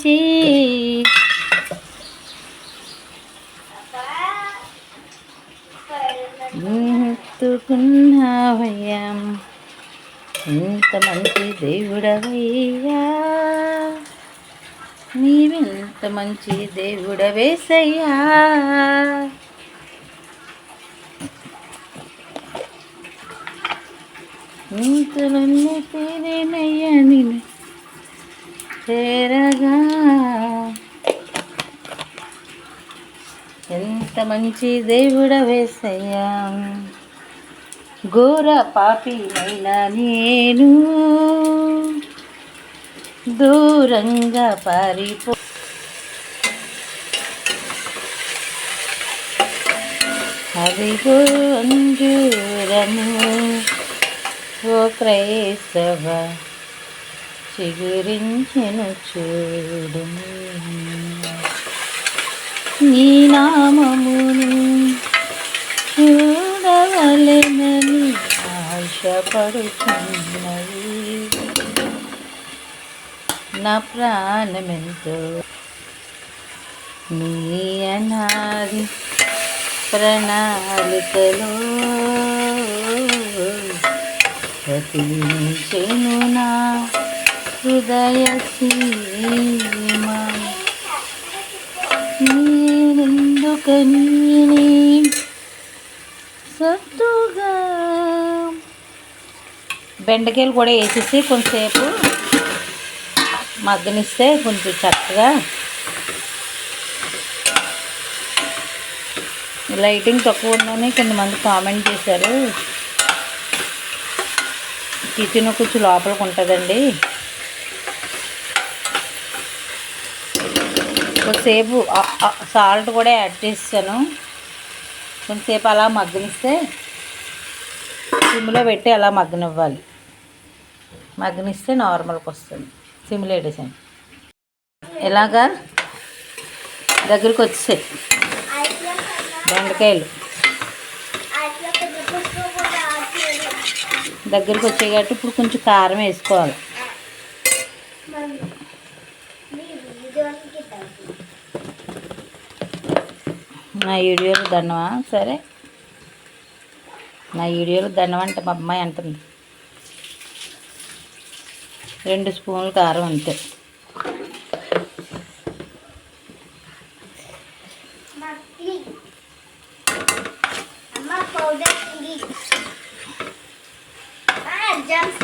మంచి ఎత్తుకున్నావయ్యా, ఇంత మంచి దేవుడవయ్యా, నీవెంత మంచి దేవుడవేసయ్యా. ఇంతలోనే పేరేనయ్యా నేను చేరగా, ఎంత మంచి దేవుడవేసయ్యా. ఘోర పాపినైనా నేను దూరంగా పారిపో, అదిగో అంజూరము ఓ క్రైస్తవ చిగురించెను చూడు, నీ నామమును చూడవలెనని ఆశపడుతున్నది నా ప్రాణమెంతో. నీ అనాది ప్రణాళికలో ప్రతించెను నా హృదయ సీమ, నేనెందుకని సత్తుగా. బెండకాయలు కూడా వేసేసి కొంచెంసేపు మగ్గనిస్తే కొంచెం చక్కగా. లైటింగ్ తక్కువ ఉందని కొంతమంది కామెంట్ చేశారు. కిచెన్ కొంచెం లోపలికి ఉంటుందండి. కొంతసేపు సాల్ట్ కూడా యాడ్ చేస్తాను. కొంతసేపు అలా మగ్గనిస్తే సిమ్లో పెట్టి అలా మగ్గనివ్వాలి. మగ్గనిస్తే నార్మల్కి వస్తుంది. సిమ్లో పెట్టేసాను. ఇలాగా దగ్గరికి వచ్చేసాయి బెండకాయలు. దగ్గరికి వచ్చాయి కాబట్టి ఇప్పుడు కొంచెం కారం వేసుకోవాలి. నా వీడియోలో దండమా? సరే, నా వీడియోలో దండం అంటే మా అమ్మాయి అంటుంది. 2 స్పూన్లు కారం అంతే.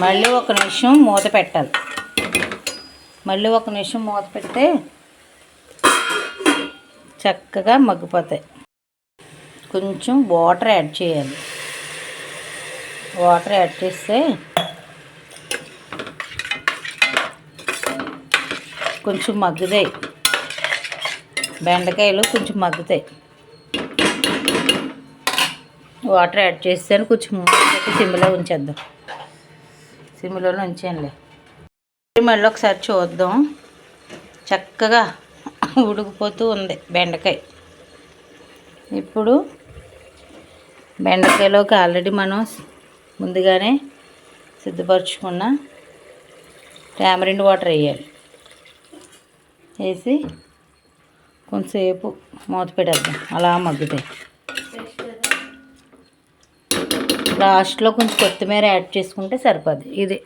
మళ్ళీ 1 నిమిషం మూత పెట్టాలి. మళ్ళీ 1 నిమిషం మూత పెడితే చక్కగా మగ్గిపోతాయి. కొంచెం వాటర్ యాడ్ చేయాలి. వాటర్ యాడ్ చేస్తే కొంచెం మగ్గుతాయి. బెండకాయలు కొంచెం మగ్గుతాయి. వాటర్ యాడ్ చేస్తే కొంచెం పెట్టి సిమ్లో ఉంచేద్దాం. సిమ్లోనే ఉంచేయండి. మళ్ళీ ఒకసారి చూద్దాం. చక్కగా ఉడికిపోతూ ఉంది బెండకాయ. ఇప్పుడు బెండకాయలోకి ఆల్రెడీ మనం ముందుగానే సిద్ధపరచుకున్న టామరిండ్ వాటర్ వేయాలి. వేసి కొంతసేపు మూత పెట్టేద్దాం. అలా మగ్గుతాయి. లాస్ట్లో కొంచెం కొత్తిమీర యాడ్ చేసుకుంటే సరిపోద్ది. ఇది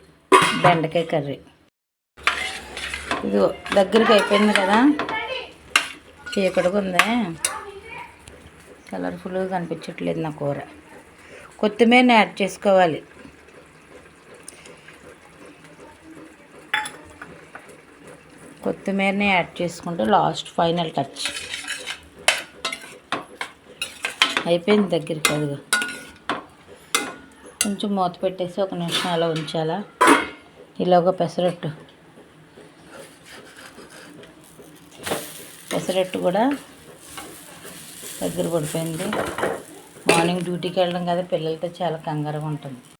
బెండకాయ కర్రీ. ఇది దగ్గరికి అయిపోయింది కదా. చీకటిగా ఉంది, కలర్ఫుల్గా కనిపించట్లేదు నా కూర. కొత్తిమీరని యాడ్ చేసుకోవాలి. కొత్తిమీరని యాడ్ చేసుకుంటే లాస్ట్ ఫైనల్ టచ్. అయిపోయింది దగ్గరికి. అదిగా కొంచెం మూత పెట్టేసి 1 నిమిషం అలా ఉంచాలా. ఇలాగ పెసరట్టు కూడా దగ్గర పడిపోయింది. మార్నింగ్ డ్యూటీకి వెళ్ళడం కదా, పిల్లలతో చాలా కంగారుగా ఉంటుంది.